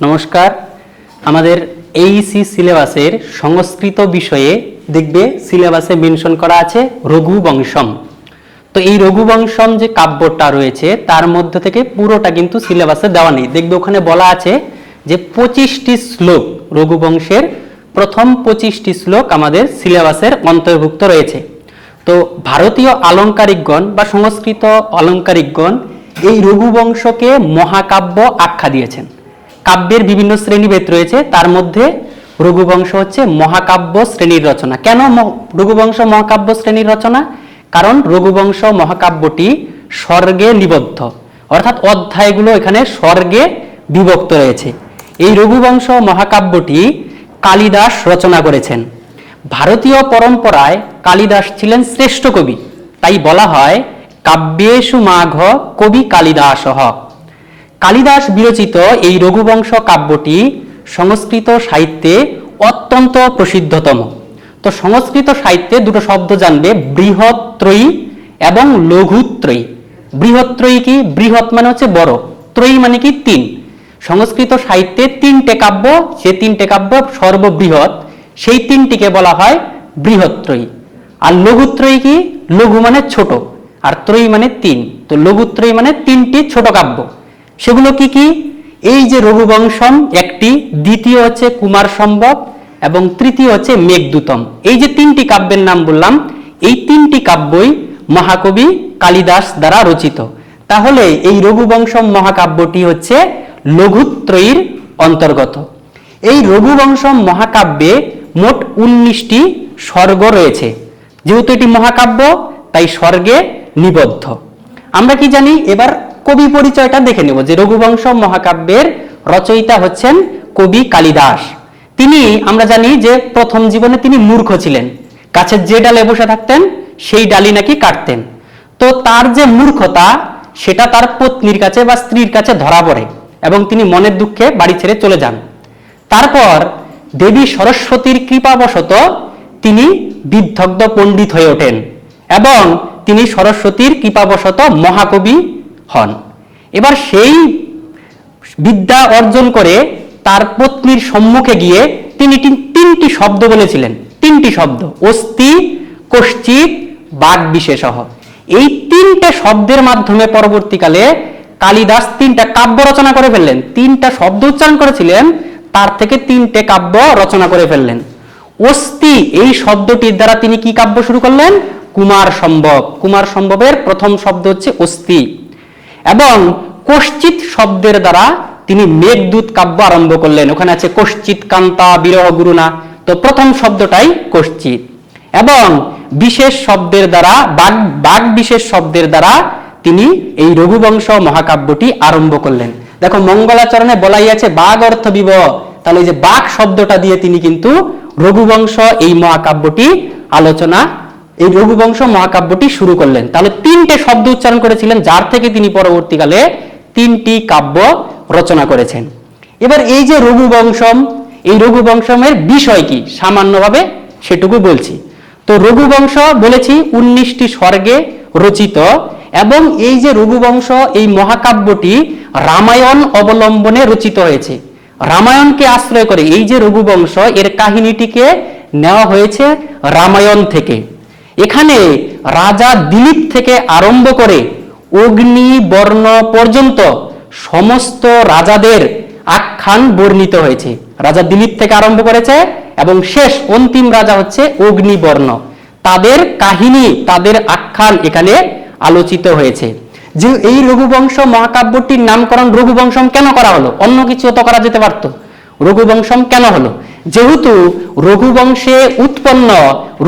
নমস্কার। আমাদের এইসি সিলেবাসের সংস্কৃত বিষয়ে দেখবে সিলেবাসে মেনশন করা আছে রঘুবংশম। তো এই রঘুবংশম যে কাব্যটা রয়েছে তার মধ্যে থেকে পুরোটা কিন্তু সিলেবাসে দেওয়া নেই। দেখবে ওখানে বলা আছে যে 25টি শ্লোক, রঘুবংশের প্রথম 25টি শ্লোক আমাদের সিলেবাসের অন্তর্ভুক্ত রয়েছে। তো ভারতীয় অলঙ্কারিকগণ বা সংস্কৃত অলঙ্কারিকগণ এই রঘুবংশকে মহাকাব্য আখ্যা দিয়েছেন। কাব্যের বিভিন্ন শ্রেণীভেদ রয়েছে, তার মধ্যে রঘুবংশ হচ্ছে মহাকাব্য শ্রেণীর রচনা। কেন রঘুবংশ মহাকাব্য শ্রেণীর রচনা? কারণ রঘুবংশ মহাকাব্যটি স্বর্গে নিবদ্ধ, অর্থাৎ অধ্যায়গুলো এখানে স্বর্গে বিভক্ত রয়েছে। এই রঘুবংশ মহাকাব্যটি কালিদাস রচনা করেছেন। ভারতীয় পরম্পরায় কালিদাস ছিলেন শ্রেষ্ঠ কবি, তাই বলা হয় কাব্যেষু মাঘ কবি কালিদাসঃ। কালিদাস বিরচিত এই রঘুবংশ কাব্যটি সংস্কৃত সাহিত্যে অত্যন্ত প্রসিদ্ধতম। তো সংস্কৃত সাহিত্যে দুটো শব্দ জানবে, বৃহত্ত্রয়ী এবং লঘুত্রয়ী। বৃহত্ত্রয়ী কি? বৃহৎ মানে হচ্ছে বড়, ত্রয়ী মানে কি? তিন। সংস্কৃত সাহিত্যে তিনটে কাব্য, যে তিনটে কাব্য সর্ববৃহৎ, সেই তিনটিকে বলা হয় বৃহত্ত্রয়ী। আর লঘুত্রয়ী কি? লঘু মানে ছোট, আর ত্রয়ী মানে তিন। তো লঘুত্রয়ী মানে তিনটি ছোট কাব্য। সেগুলো কি কি? এই যে রঘুবংশম একটি, দ্বিতীয় হচ্ছে কুমার সম্ভব এবং তৃতীয় হচ্ছে মেঘদূতম। এই যে তিনটি কাব্যের নাম বললাম, এই তিনটি কাব্যই মহাকবি কালিদাস দ্বারা রচিত। তাহলে এই রঘুবংশম মহাকাব্যটি হচ্ছে লঘুত্রয়ীর অন্তর্গত। এই রঘুবংশম মহাকাব্যে মোট 19টি স্বর্গ রয়েছে। যেহেতু এটি মহাকাব্য তাই স্বর্গে নিবদ্ধ। আমরা কি জানি? এবার কবি পরিচয়টা দেখে নেব যে রঘুবংশ মহাকাব্যের রচয়িতা হচ্ছেন কবি কালিদাস। তিনি, আমরা জানি যে প্রথম জীবনে তিনি মূর্খ ছিলেন, গাছের যে ডালে বসে থাকতেন সেই ডালি নাকি কাটতেন। তো তার যে মূর্খতা সেটা তার পত্নীর কাছে বা স্ত্রীর কাছে ধরা পড়ে এবং তিনি মনের দুঃখে বাড়ি ছেড়ে চলে যান। তারপর দেবী সরস্বতীর কৃপাবশত তিনি বিদগ্ধ পণ্ডিত হয়ে ওঠেন এবং তিনি সরস্বতীর কৃপাবশত মহাকবি হন। এবার সেই বিদ্যা অর্জন করে তার পত্নীর সম্মুখে গিয়ে তিনি তিনটি শব্দ বলেছিলেন। তিনটি শব্দ, অস্তি, কশ্চিৎ, বাক বিশেষঃ। এই তিনটে শব্দের মাধ্যমে পরবর্তীকালে কালিদাস তিনটা কাব্য রচনা করে ফেললেন। তিনটা শব্দ উচ্চারণ করেছিলেন, তার থেকে তিনটে কাব্য রচনা করে ফেললেন। অস্তি এই শব্দটির দ্বারা তিনি কি কাব্য শুরু করলেন? কুমার সম্ভব। কুমার সম্ভবের প্রথম শব্দ হচ্ছে অস্তি। এবং কশ্চিৎ শব্দের দ্বারা তিনি মেঘদূত কাব্য আরম্ভ করলেন। ওখানে আছে কশ্চিৎ কান্তা বিরহ গুরুনা, তো প্রথম শব্দটাই কশ্চিৎ। এবং বিশেষ শব্দের দ্বারা, বাক বিশেষ শব্দের দ্বারা তিনি এই রঘুবংশ মহাকাব্যটি আরম্ভ করলেন। দেখো মঙ্গলাচরণে বলাই আছে বাগ অর্থ বিব, তাহলে এই যে বাক শব্দটা দিয়ে তিনি কিন্তু রঘুবংশ এই মহাকাব্যটি আলোচনা, এই রঘুবংশ মহাকাব্যটি শুরু করলেন। তাহলে তিনটে শব্দ উচ্চারণ করেছিলেন, যার থেকে তিনি পরবর্তীকালে তিনটি কাব্য রচনা করেছেন। এবার এই যে রঘুবংশম, এই রঘুবংশমের বিষয় কি সামান্যভাবে সেটুকু বলছি। তো রঘুবংশ বলেছি 19টি স্বর্গে রচিত, এবং এই যে রঘুবংশ এই মহাকাব্যটি রামায়ণ অবলম্বনে রচিত হয়েছে। রামায়ণকে আশ্রয় করে এই যে রঘুবংশ, এর কাহিনীটিকে নেওয়া হয়েছে রামায়ণ থেকে। এখানে রাজা দিলীপ থেকে আরম্ভ করে অগ্নিবর্ণ পর্যন্ত সমস্ত রাজাদের আখ্যান বর্ণিত হয়েছে। রাজা দিলীপ থেকে আরম্ভ করেছে এবং শেষ অন্তিম রাজা হচ্ছে অগ্নিবর্ণ। তাদের কাহিনী, তাদের আখ্যান এখানে আলোচিত হয়েছে। যে এই রঘুবংশ মহাকাব্যটির নামকরণ রঘুবংশম কেন করা হলো? অন্য কিছু তো করা যেতে পারত। রঘুবংশম কেন হলো? যেহেতু রঘুবংশে উৎপন্ন,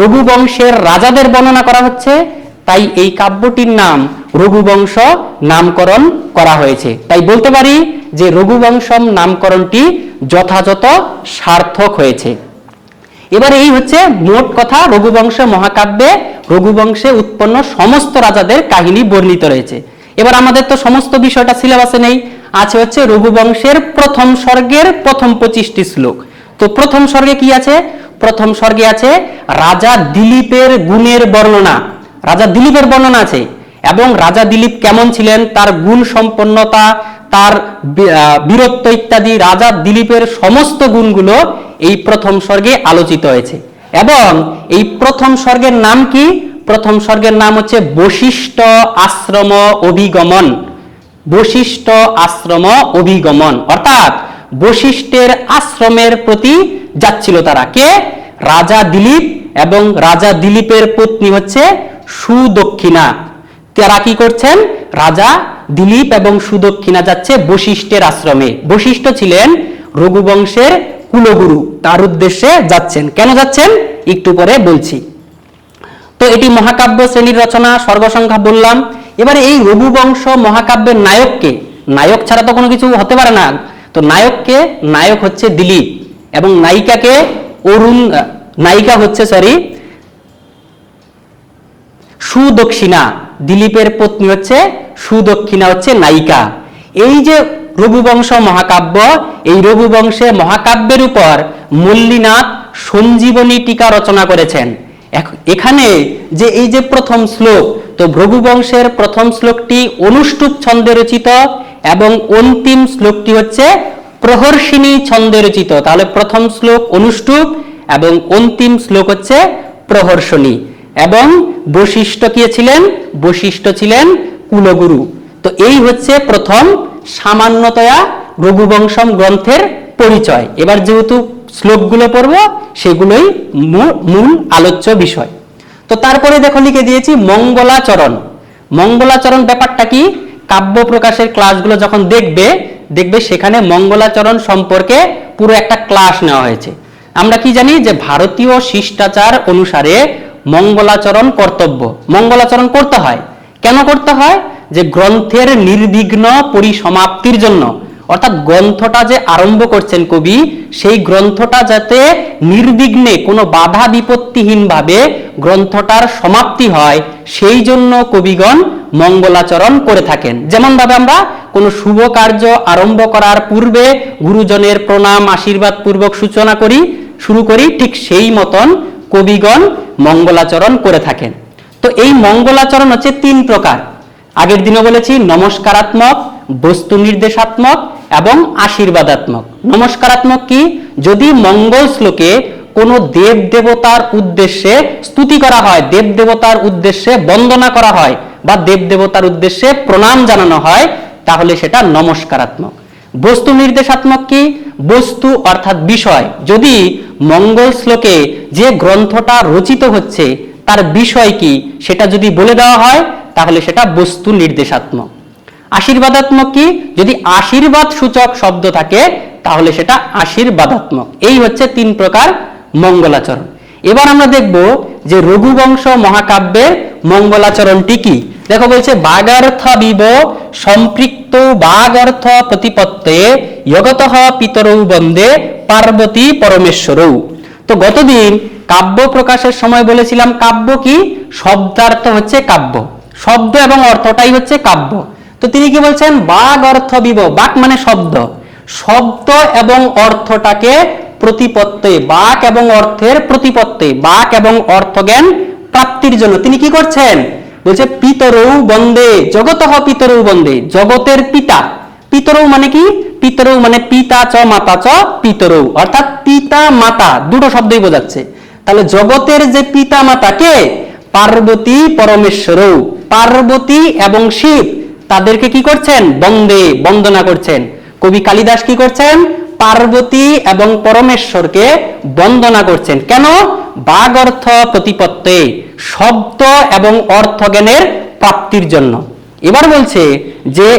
রঘুবংশের রাজাদের বর্ণনা করা হচ্ছে, তাই এই কাব্যটির নাম রঘুবংশ নামকরণ করা হয়েছে। তাই বলতে পারি যে রঘুবংশম নামকরণটি যথাযথ সার্থক হয়েছে। এবার এই হচ্ছে মোট কথা, রঘুবংশ মহাকাব্যে রঘুবংশে উৎপন্ন সমস্ত রাজাদের কাহিনী বর্ণিত রয়েছে। এবার আমাদের তো সমস্ত বিষয়টা সিলেবাসে নেই, আছে হচ্ছে রঘুবংশের প্রথম স্বর্গের প্রথম 25টি শ্লোক। তো প্রথম স্বর্গে কি আছে? প্রথম স্বর্গে আছে রাজা দিলীপের গুণের বর্ণনা। রাজা দিলীপের বর্ণনা আছে এবং রাজা দিলীপ কেমন ছিলেন, তার গুণ সম্পন্নতা, তার বীরত্ব ইত্যাদি রাজা দিলীপের সমস্ত গুণগুলো এই প্রথম সর্গে আলোচিত হয়েছে। এবং এই প্রথম সর্গের নাম কি? প্রথম সর্গের নাম হচ্ছে বশিষ্ঠ আশ্রম অভিগমন। বশিষ্ঠ আশ্রম অভিগমন, অর্থাৎ বশিষ্ঠের আশ্রমের প্রতি যাচ্ছিল তারা। কে? রাজা দিলীপ এবং রাজা দিলীপের পত্নী হচ্ছে সুদক্ষিণা। তারা কি করছেন? রাজা দিলীপ এবং সুদক্ষিণা যাচ্ছে বশিষ্ঠের আশ্রমে। বশিষ্ঠ ছিলেন রঘুবংশের কুলগুরু, তার উদ্দেশ্যে যাচ্ছেন। কেন যাচ্ছেন একটু পরে বলছি। তো এটি মহাকাব্য শ্রেণীর রচনা, সর্গসংখ্যা বললাম। এবারে এই রঘুবংশ মহাকাব্যের নায়ককে, নায়ক ছাড়া তো কোনো কিছু হতে পারে না। তো নায়ককে, নায়ক হচ্ছে দিলীপ এবং নায়িকাকে নায়িকা হচ্ছে সুদক্ষিণা। দিলীপের পত্নী হচ্ছে সুদক্ষিণা, হচ্ছে নায়িকা। এই যে রঘুবংশ মহাকাব্য, এই রঘুবংশে মহাকাব্যের উপর মল্লিনাথ সঞ্জীবনী টিকা রচনা করেছেন। এখানে যে এই যে প্রথম শ্লোক, তো রঘুবংশের প্রথম শ্লোকটি অনুষ্টুপ ছন্দে রচিত এবং অন্তিম শ্লোকটি হচ্ছে প্রহর্ষিণী ছন্দে রচিত। তাহলে প্রথম শ্লোক অনুষ্টুপ এবং অন্তিম শ্লোক হচ্ছে প্রহর্ষণী। এবং বশিষ্ঠ কে ছিলেন? বশিষ্ঠ ছিলেন কুলগুরু। তো এই হচ্ছে প্রথম সামান্যতয়া রঘুবংশম গ্রন্থের পরিচয়। এবার যেহেতু শ্লোকগুলো পড়ব, সেগুলোই মূল আলোচ্য বিষয়। তো তারপরে দেখো লিখে দিয়েছি মঙ্গলাচরণ। মঙ্গলাচরণ ব্যাপারটা কি? কাব্য প্রকাশের ক্লাসগুলো যখন দেখবে সেখানে মঙ্গলাচরণ সম্পর্কে পুরো একটা ক্লাস নেওয়া হয়েছে। আমরা কি জানি যে ভারতীয় শিষ্টাচার অনুসারে মঙ্গলাচরণ কর্তব্য। মঙ্গলাচরণ করতে হয়। কেন করতে হয়? যে গ্রন্থের নির্বিঘ্ন পরিসমাপ্তির জন্য, অর্থাৎ গ্রন্থটা যে আরম্ভ করছেন কবি, সেই গ্রন্থটা যাতে নির্বিঘ্নে কোনো বাধা বিপত্তিহীন ভাবে গ্রন্থটার সমাপ্তি হয়, সেই জন্য কবিগণ মঙ্গলাচরণ করে থাকেন। যেমন ভাবে আমরা কোনো শুভ কার্য আরম্ভ করার পূর্বে গুরুজনের প্রণাম আশীর্বাদ পূর্বক সূচনা শুরু করি, ঠিক সেই মতন কবিগণ মঙ্গলাচরণ করে থাকেন। তো এই মঙ্গলাচরণ হচ্ছে 3 প্রকার। আগের দিনে বলেছি নমস্কারাত্মক, বস্তু নির্দেশাত্মক এবং আশীর্বাদাত্মক। নমস্কারাত্মক কি? যদি মঙ্গল শ্লোকে কোনো দেব দেবতার উদ্দেশ্যে স্তুতি করা হয়, দেব দেবতার উদ্দেশ্যে বন্দনা করা হয় বা দেব দেবতার উদ্দেশ্যে প্রণাম জানানো হয়, তাহলে সেটা নমস্কারাত্মক। বস্তু নির্দেশাত্মক কি? বস্তু অর্থাৎ বিষয়। যদি মঙ্গল শ্লোকে যে গ্রন্থটা রচিত হচ্ছে তার বিষয় কি, সেটা যদি বলে দেওয়া হয়, তাহলে সেটা বস্তু নির্দেশাত্মক। আশীর্বাদাত্মক কি? যদি আশীর্বাদ সূচক শব্দ থাকে, তাহলে সেটা আশীর্বাদাত্মক। এই হচ্ছে 3 প্রকার মঙ্গলাচরণ। এবার আমরা দেখব যে রঘুবংশ মহাকাব্যের মঙ্গলাচরণটি কি। দেখো বলছে বাগার্থবিব সম্পৃক্ত বাগার্থ প্রতিপত্তে জগতঃ পিতরৌ বন্দে পার্বতী পরমেশ্বরৌ। তো গতদিন কাব্য প্রকাশের সময় বলেছিলাম কাব্য কি? শব্দার্থ হচ্ছে কাব্য, শব্দ এবং অর্থটাই হচ্ছে কাব্য। তো তিনি কি বলছেন? বাগ অর্থ বিব, বাক মানে শব্দ, শব্দ এবং অর্থটাকে প্রতিপত্তে, বাক এবং অর্থের প্রতিপত্তে, বাক এবং অর্থ জ্ঞান প্রাপ্তির জন্য তিনি কি করছেন? বলছে পিতরৌ বন্দে জগতঃ পিতরৌ বন্দে, জগতের পিতা। পিতরৌ মানে কি? পিতরৌ মানে পিতা চ মাতা চ পিতরৌ, অর্থাৎ পিতা মাতা দুটো শব্দই বোঝাচ্ছে। তাহলে জগতের যে পিতা মাতা কে? পার্বতী পরমেশ্বরৌ। পার্বতী এবং শিব তাদেরকে কি করছেন? বন্দে, বন্দনা করছেন। কবি কালিদাস কি করছেন? পার্বতী এবং পরমেশ্বরকে বন্দনা করছেন। কেন? বাগ অর্থ প্রতিপত্তে, শব্দ এবং অর্থ জ্ঞানের প্রাপ্তির জন্য। এবার বলছে যে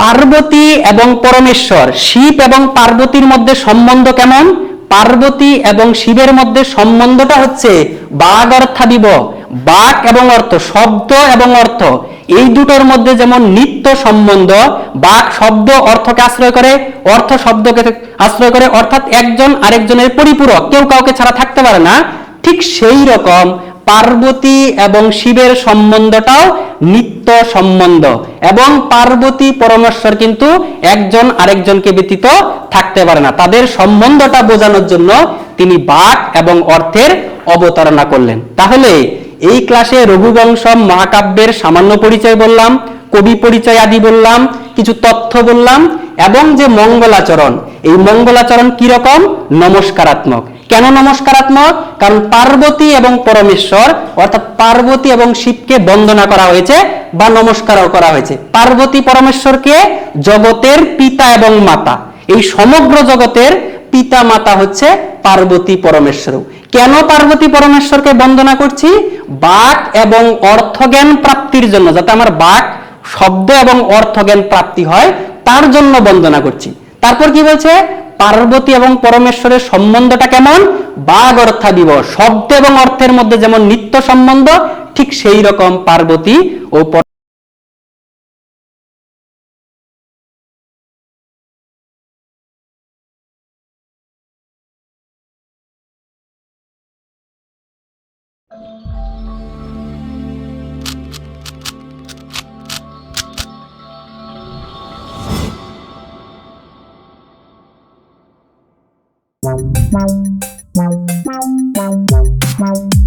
পার্বতী এবং পরমেশ্বর, শিব এবং পার্বতীর মধ্যে সম্বন্ধ কেমন? পার্বতী এবং শিবের মধ্যে সম্বন্ধটা হচ্ছে বাগ অর্থাবিব, বাক এবং অর্থ, শব্দ এবং অর্থ, এই দুটোর মধ্যে যেমন নিত্য সম্বন্ধ, বাক শব্দ অর্থকে আশ্রয় করে, অর্থ শব্দকে আশ্রয় করে, অর্থাৎ একজন আরেকজনের পরিপূরক, কেউ কাউকে ছাড়া থাকতে পারে না, ঠিক সেই রকম পার্বতী এবং শিবের সম্বন্ধটাও নিত্য সম্বন্ধ। এবং পার্বতী পরমেশ্বর কিন্তু একজন আরেকজনকে ব্যতীত থাকতে পারে না। তাদের সম্বন্ধটা বোঝানোর জন্য তিনি বাক এবং অর্থের অবতারণা করলেন। তাহলে এই ক্লাসে রঘুবংশম মহাকাব্যের সামান্য পরিচয় বললাম, কবি পরিচয় আদি বললাম, কিছু তথ্য বললাম, এবং যে মঙ্গলাচরণ, এই মঙ্গলাচরণ কি রকম? নমস্কারাত্মক। কেন নমস্কারাত্মক? কারণ পার্বতী এবং পরমেশ্বর অর্থাৎ পার্বতী এবং শিবকে বন্দনা করা হয়েছে বা নমস্কারও করা হয়েছে। পার্বতী পরমেশ্বরকে জগতের পিতা এবং মাতা, এই সমগ্র জগতের পিতা মাতা হচ্ছে পার্বতী পরমেশ্বর। কেন পার্বতী পরমেশ্বরকে বন্দনা করছি? বাক এবং অর্থজ্ঞান প্রাপ্তির জন্য, যাতে আমার বাক শব্দ এবং অর্থজ্ঞান প্রাপ্তি হয় তার জন্য বন্দনা করছি। তারপর কি বলছে? পার্বতী এবং পরমেশ্বরের সম্বন্ধটা কেমন? বাগ অর্থাদিব, শব্দ এবং অর্থের মধ্যে যেমন নিত্য সম্বন্ধ, ঠিক সেই রকম পার্বতী ও Wow.